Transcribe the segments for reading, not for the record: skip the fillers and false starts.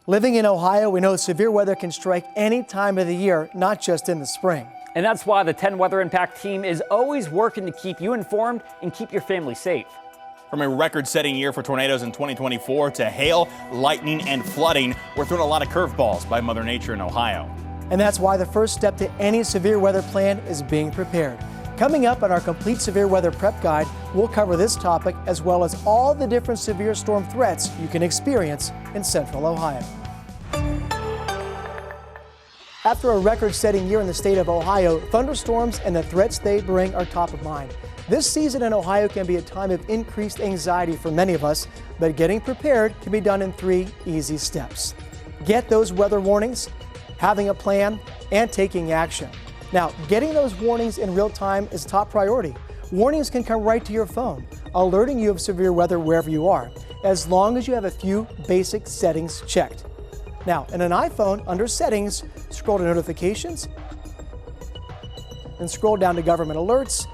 Living in Ohio, we know severe weather can strike any time of the year, not just in the spring. And that's why the 10 Weather Impact team is always working to keep you informed and keep your family safe. From a record-setting year for tornadoes in 2024 to hail, lightning, and flooding, we're throwing a lot of curveballs by Mother Nature in Ohio. And that's why the first step to any severe weather plan is being prepared. Coming up on our complete severe weather prep guide, we'll cover this topic as well as all the different severe storm threats you can experience in central Ohio. After a record-setting year in the state of Ohio, thunderstorms and the threats they bring are top of mind. This season in Ohio can be a time of increased anxiety for many of us, but getting prepared can be done in 3 easy steps. Get those weather warnings, having a plan, and taking action. Now, getting those warnings in real time is top priority. Warnings can come right to your phone, alerting you of severe weather wherever you are, as long as you have a few basic settings checked. Now, in an iPhone, under Settings, scroll to Notifications, then scroll down to Government Alerts.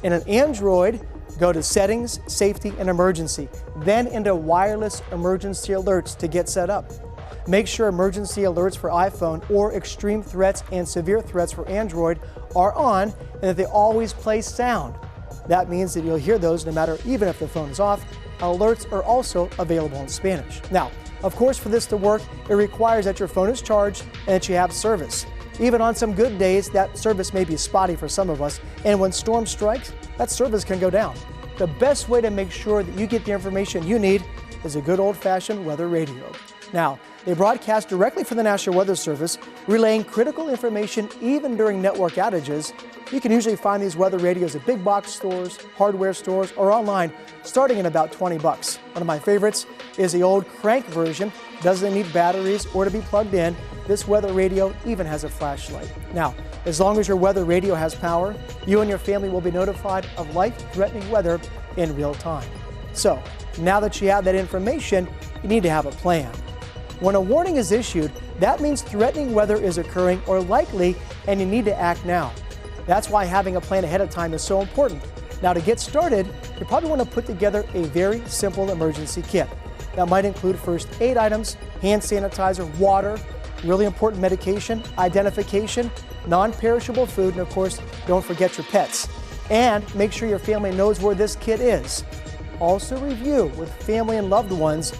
In an Android, go to Settings, Safety, and Emergency, then into Wireless Emergency Alerts to get set up. Make sure emergency alerts for iPhone or extreme threats and severe threats for Android are on and that they always play sound. That means that you'll hear those no matter even if the phone is off. Alerts are also available in Spanish. Now, of course, for this to work, it requires that your phone is charged and that you have service. Even on some good days, that service may be spotty for some of us, and when storm strikes, that service can go down. The best way to make sure that you get the information you need is a good old-fashioned weather radio. Now, they broadcast directly from the National Weather Service, relaying critical information even during network outages. You can usually find these weather radios at big box stores, hardware stores, or online, starting at about $20. One of my favorites is the old crank version. Doesn't need batteries or to be plugged in. This weather radio even has a flashlight. Now, as long as your weather radio has power, you and your family will be notified of life-threatening weather in real time. So, now that you have that information, you need to have a plan. When a warning is issued, that means threatening weather is occurring or likely, and you need to act now. That's why having a plan ahead of time is so important. Now, to get started, you probably want to put together a very simple emergency kit. That might include first aid items, hand sanitizer, water, really important medication, identification, non-perishable food, and of course, don't forget your pets. And make sure your family knows where this kit is. Also review with family and loved ones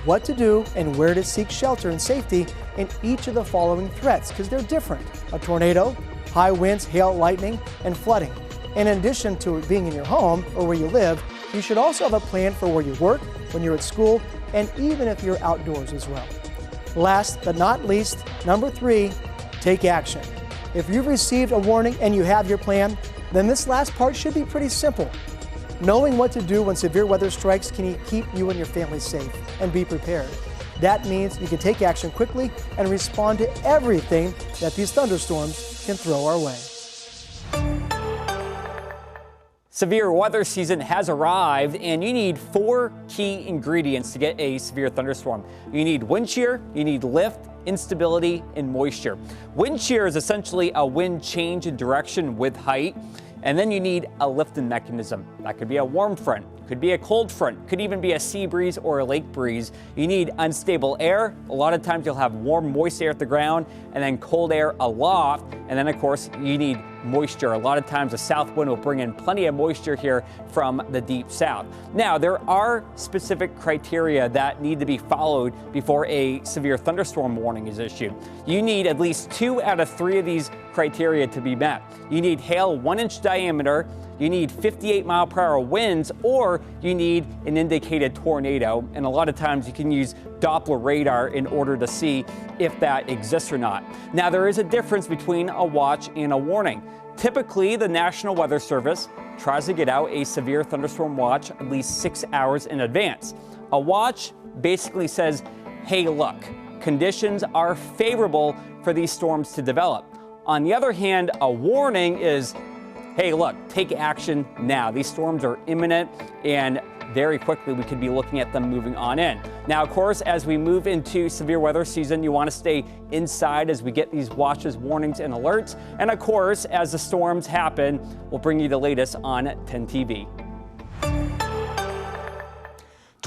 what to do and where to seek shelter and safety in each of the following threats, because they're different. A tornado, high winds, hail, lightning, and flooding. In addition to being in your home or where you live, you should also have a plan for where you work, when you're at school, and even if you're outdoors as well. Last but not least, number 3, take action. If you've received a warning and you have your plan, then this last part should be pretty simple. Knowing what to do when severe weather strikes can keep you and your family safe and be prepared. That means you can take action quickly and respond to everything that these thunderstorms can throw our way. Severe weather season has arrived, and you need 4 key ingredients to get a severe thunderstorm. You need wind shear, you need lift, instability, and moisture. Wind shear is essentially a wind change in direction with height. And then you need a lifting mechanism. That could be a warm front, could be a cold front, could even be a sea breeze or a lake breeze. You need unstable air. A lot of times you'll have warm, moist air at the ground and then cold air aloft. And then of course you need moisture. A lot of times the south wind will bring in plenty of moisture here from the deep south. Now, there are specific criteria that need to be followed before a severe thunderstorm warning is issued. You need at least 2 out of 3 of these criteria to be met. You need hail 1-inch diameter, you need 58-mile-per-hour winds, or you need an indicated tornado. And a lot of times you can use Doppler radar in order to see if that exists or not. Now, there is a difference between a watch and a warning. Typically, the National Weather Service tries to get out a severe thunderstorm watch at least 6 hours in advance. A watch basically says, hey, look, conditions are favorable for these storms to develop. On the other hand, a warning is, hey, look, take action now. These storms are imminent, and very quickly we could be looking at them moving on in. Now, of course, as we move into severe weather season, you want to stay inside as we get these watches, warnings, and alerts. And of course, as the storms happen, we'll bring you the latest on 10 TV.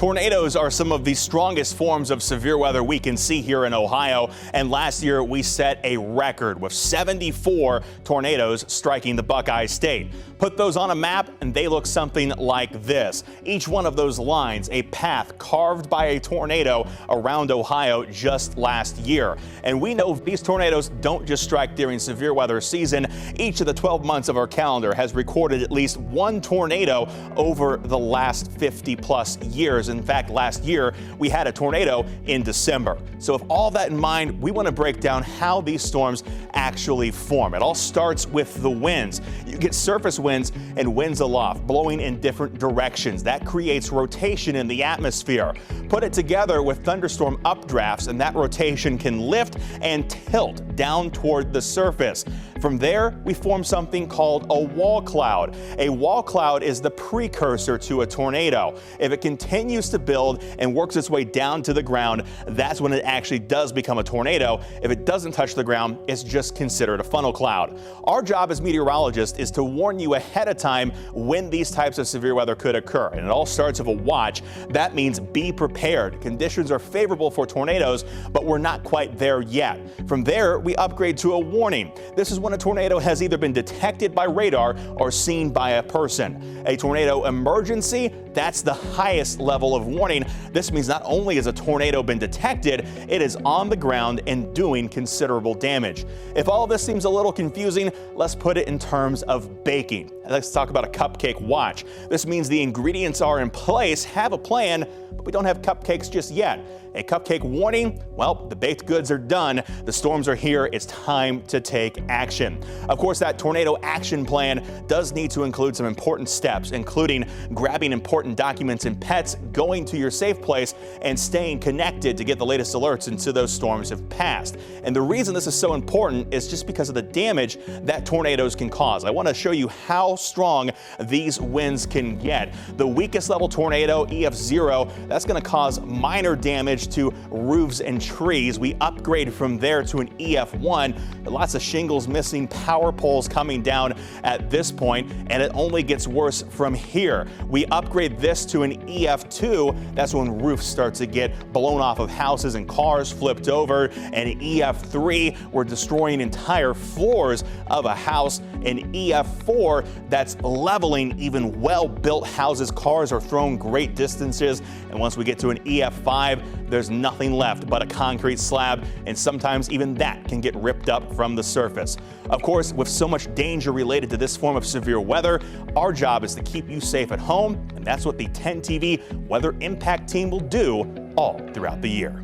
Tornadoes are some of the strongest forms of severe weather we can see here in Ohio, and last year we set a record with 74 tornadoes striking the Buckeye State. Put those on a map and they look something like this. Each one of those lines a path carved by a tornado around Ohio just last year. And we know these tornadoes don't just strike during severe weather season. Each of the 12 months of our calendar has recorded at least one tornado over the last 50 plus years. In fact, last year we had a tornado in December. So with all that in mind, we want to break down how these storms actually form. It all starts with the winds. You get surface winds and winds aloft blowing in different directions. That creates rotation in the atmosphere. Put it together with thunderstorm updrafts, and that rotation can lift and tilt down toward the surface. From there, we form something called a wall cloud. A wall cloud is the precursor to a tornado. If it continues to build and works its way down to the ground, that's when it actually does become a tornado. If it doesn't touch the ground, it's just considered a funnel cloud. Our job as meteorologists is to warn you ahead of time when these types of severe weather could occur. And it all starts with a watch. That means be prepared. Conditions are favorable for tornadoes, but we're not quite there yet. From there, we upgrade to a warning. This is when a tornado has either been detected by radar or seen by a person. A tornado emergency, that's the highest level of warning. This means not only has a tornado been detected, it is on the ground and doing considerable damage. If all of this seems a little confusing, let's put it in terms of baking. Let's talk about a cupcake watch. This means the ingredients are in place, have a plan, but we don't have cupcakes just yet. A cupcake warning, well, the baked goods are done. The storms are here. It's time to take action. Of course, that tornado action plan does need to include some important steps, including grabbing important documents and pets, going to your safe place, and staying connected to get the latest alerts until those storms have passed. And the reason this is so important is just because of the damage that tornadoes can cause. I want to show you how strong these winds can get. The weakest level tornado, EF0, that's going to cause minor damage to roofs and trees. We upgrade from there to an EF1. Lots of shingles missing, power poles coming down at this point, and it only gets worse from here. We upgrade this to an EF2. That's when roofs start to get blown off of houses and cars flipped over. And EF3, we're destroying entire floors of a house. And EF4, that's leveling even well-built houses. Cars are thrown great distances. And once we get to an EF5, there's nothing left but a concrete slab, and sometimes even that can get ripped up from the surface. Of course, with so much danger related to this form of severe weather, our job is to keep you safe at home, and that's what the 10 TV Weather Impact Team will do all throughout the year.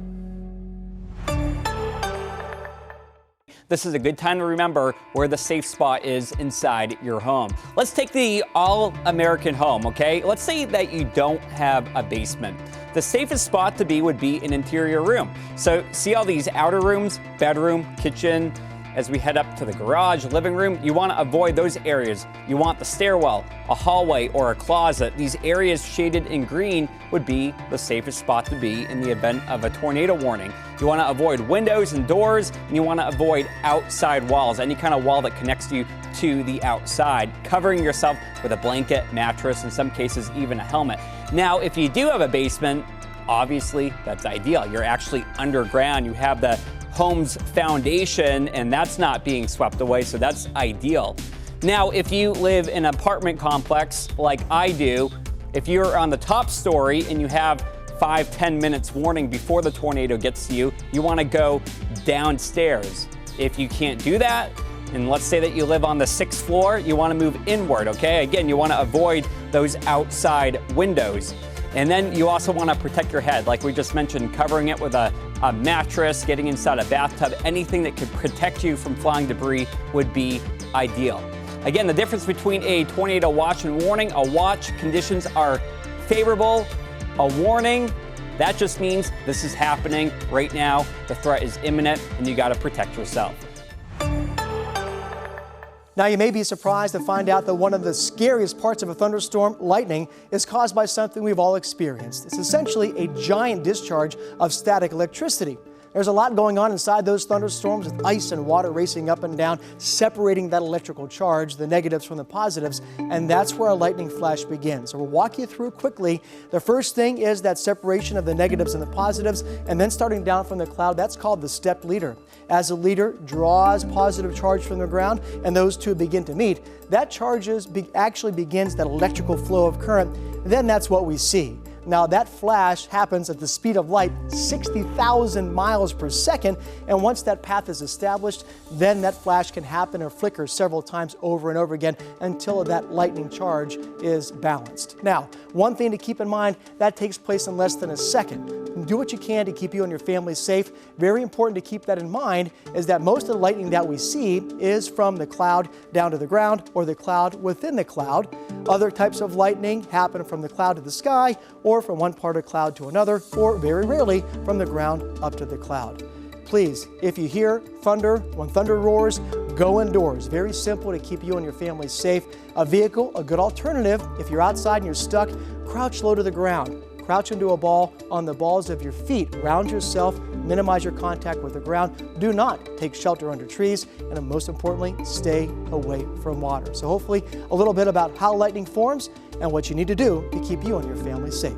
This is a good time to remember where the safe spot is inside your home. Let's take the all-American home, okay? Let's say that you don't have a basement. The safest spot to be would be an interior room. So see all these outer rooms, bedroom, kitchen. As we head up to the garage, living room, you want to avoid those areas. You want the stairwell, a hallway, or a closet. These areas shaded in green would be the safest spot to be in the event of a tornado warning. You want to avoid windows and doors, and you want to avoid outside walls, any kind of wall that connects you to the outside, covering yourself with a blanket, mattress, in some cases even a helmet. Now, if you do have a basement, obviously that's ideal. You're actually underground. You have the home's foundation, and that's not being swept away, so that's ideal. Now, if you live in an apartment complex like I do, if you're on the top story and you have 5-10 minutes warning before the tornado gets to you, you want to go downstairs. If you can't do that, and let's say that you live on the 6th floor, you want to move inward, okay? Again, you want to avoid those outside windows. And then you also want to protect your head, like we just mentioned, covering it with a mattress, getting inside a bathtub, anything that could protect you from flying debris would be ideal. Again, the difference between a tornado watch and warning: a watch, conditions are favorable. A warning, that just means this is happening right now, the threat is imminent, and you got to protect yourself. Now, you may be surprised to find out that one of the scariest parts of a thunderstorm, lightning, is caused by something we've all experienced. It's essentially a giant discharge of static electricity. There's a lot going on inside those thunderstorms with ice and water racing up and down, separating that electrical charge, the negatives from the positives, and that's where a lightning flash begins. So we'll walk you through quickly. The first thing is that separation of the negatives and the positives, and then starting down from the cloud, that's called the step leader. As the leader draws positive charge from the ground and those two begin to meet, that charge actually begins that electrical flow of current. Then that's what we see. Now that flash happens at the speed of light, 60,000 miles per second, and once that path is established, then that flash can happen or flicker several times over and over again until that lightning charge is balanced. Now, one thing to keep in mind, that takes place in less than a second. Do what you can to keep you and your family safe. Very important to keep that in mind is that most of the lightning that we see is from the cloud down to the ground or the cloud within the cloud. Other types of lightning happen from the cloud to the sky or from one part of the cloud to another, or very rarely from the ground up to the cloud. Please, if you hear thunder, when thunder roars, go indoors. Very simple to keep you and your family safe. A vehicle, a good alternative. If you're outside and you're stuck, crouch low to the ground. Crouch into a ball on the balls of your feet. Round yourself, minimize your contact with the ground. Do not take shelter under trees, and most importantly, stay away from water. So hopefully a little bit about how lightning forms and what you need to do to keep you and your family safe.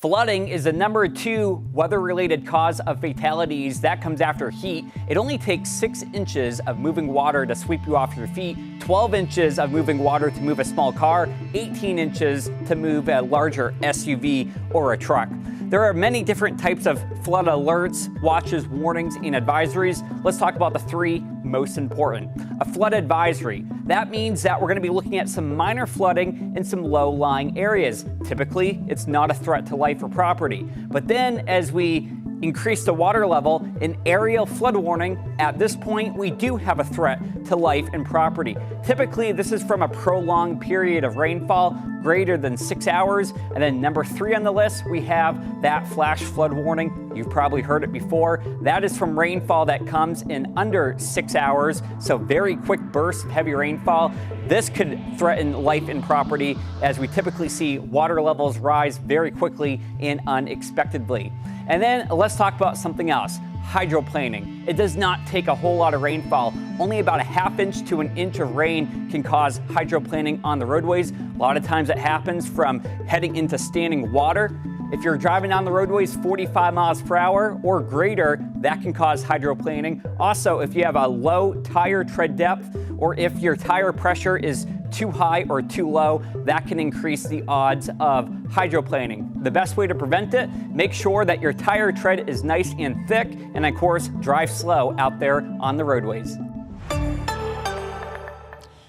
Flooding is the number 2 weather-related cause of fatalities. That comes after heat. It only takes 6 inches of moving water to sweep you off your feet, 12 inches of moving water to move a small car, 18 inches to move a larger SUV or a truck. There are many different types of flood alerts, watches, warnings, and advisories. Let's talk about the 3 most important. A flood advisory. That means that we're going to be looking at some minor flooding in some low-lying areas. Typically, it's not a threat to life or property. But then as we increase the water level, an aerial flood warning, at this point, we do have a threat to life and property. Typically, this is from a prolonged period of rainfall greater than 6 hours. And then number 3 on the list, we have that flash flood warning. You've probably heard it before. That is from rainfall that comes in under 6 hours. So very quick bursts of heavy rainfall. This could threaten life and property as we typically see water levels rise very quickly and unexpectedly. And then let's talk about something else, hydroplaning. It does not take a whole lot of rainfall. Only about a ½ inch to an inch of rain can cause hydroplaning on the roadways. A lot of times it happens from heading into standing water. If you're driving down the roadways 45 miles per hour or greater, that can cause hydroplaning. Also, if you have a low tire tread depth or if your tire pressure is too high or too low, that can increase the odds of hydroplaning. The best way to prevent it, make sure that your tire tread is nice and thick, and of course, drive slow out there on the roadways.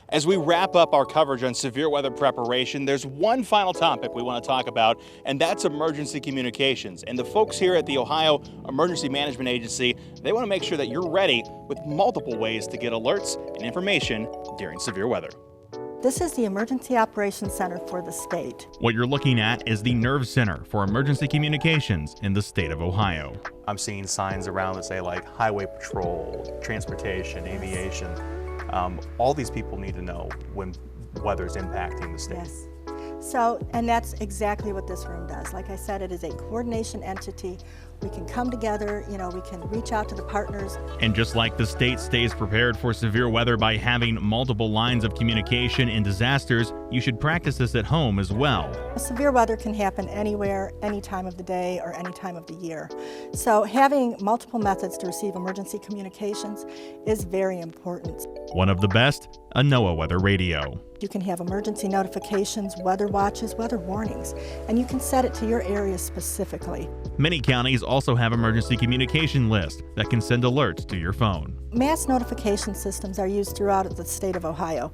As we wrap up our coverage on severe weather preparation, there's one final topic we want to talk about, and that's emergency communications. And the folks here at the Ohio Emergency Management Agency, they want to make sure that you're ready with multiple ways to get alerts and information during severe weather. This is the Emergency Operations Center for the state. What you're looking at is the Nerve Center for Emergency Communications in the state of Ohio. I'm seeing signs around that say like highway patrol, transportation, aviation. All these people need to know when weather's impacting the state. Yes. So, and that's exactly what this room does. Like I said, it is a coordination entity. We can come together, we can reach out to the partners. And just like the state stays prepared for severe weather by having multiple lines of communication in disasters, you should practice this at home as well. Severe weather can happen anywhere, any time of the day, or any time of the year. So having multiple methods to receive emergency communications is very important. One of the best, a NOAA weather radio. You can have emergency notifications, weather watches, weather warnings, and you can set it to your area specifically. Many counties also have emergency communication lists that can send alerts to your phone. Mass notification systems are used throughout the state of Ohio.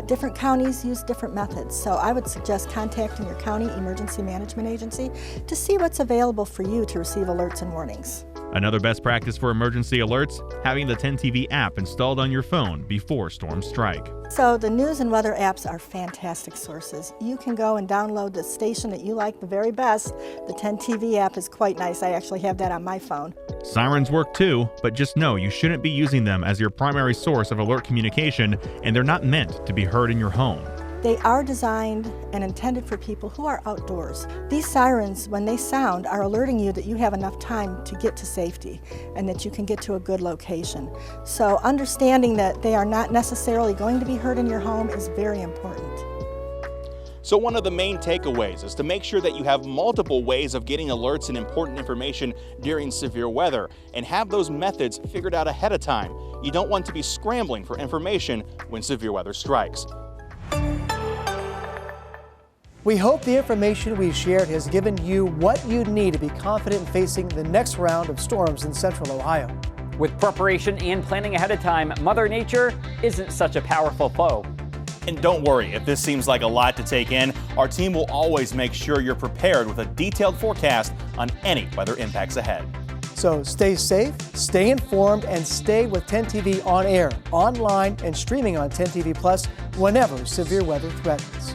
Different counties use different methods, so I would suggest contacting your county emergency management agency to see what's available for you to receive alerts and warnings. Another best practice for emergency alerts, having the 10TV app installed on your phone before storms strike. So the news and weather apps are fantastic sources. You can go and download the station that you like the very best. The 10TV app is quite nice. I actually have that on my phone. Sirens work too, but just know you shouldn't be using them as your primary source of alert communication, and they're not meant to be heard in your home. They are designed and intended for people who are outdoors. These sirens, when they sound, are alerting you that you have enough time to get to safety and that you can get to a good location. So understanding that they are not necessarily going to be heard in your home is very important. So one of the main takeaways is to make sure that you have multiple ways of getting alerts and important information during severe weather, and have those methods figured out ahead of time. You don't want to be scrambling for information when severe weather strikes. We hope the information we shared has given you what you need to be confident in facing the next round of storms in central Ohio. With preparation and planning ahead of time, Mother Nature isn't such a powerful foe. And don't worry, if this seems like a lot to take in, our team will always make sure you're prepared with a detailed forecast on any weather impacts ahead. So stay safe, stay informed, and stay with 10 TV on air, online, and streaming on 10 TV Plus whenever severe weather threatens.